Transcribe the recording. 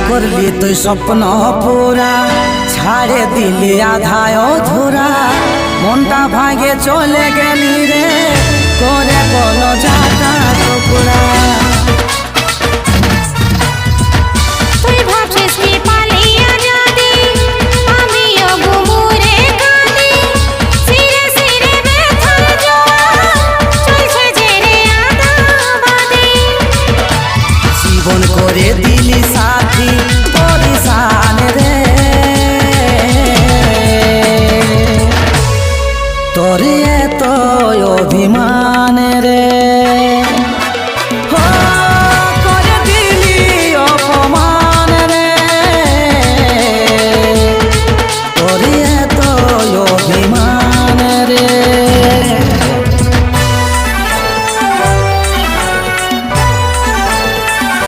করলি তুই স্বপ্ন পুরা ছাড়ে দিলি আধায় অধুরা মনটা ভাগে চলে গেলি রে করে বলো যাতা টুকরা তুই ভাবছিস কি পালিয়া যাবি আমিও ঘুমুরে কাঁদি সিরে সিরে ব্যথার জোয়ার চলছে যে রে আদাবাদি জীবন করে দিলি সাথী পরিশান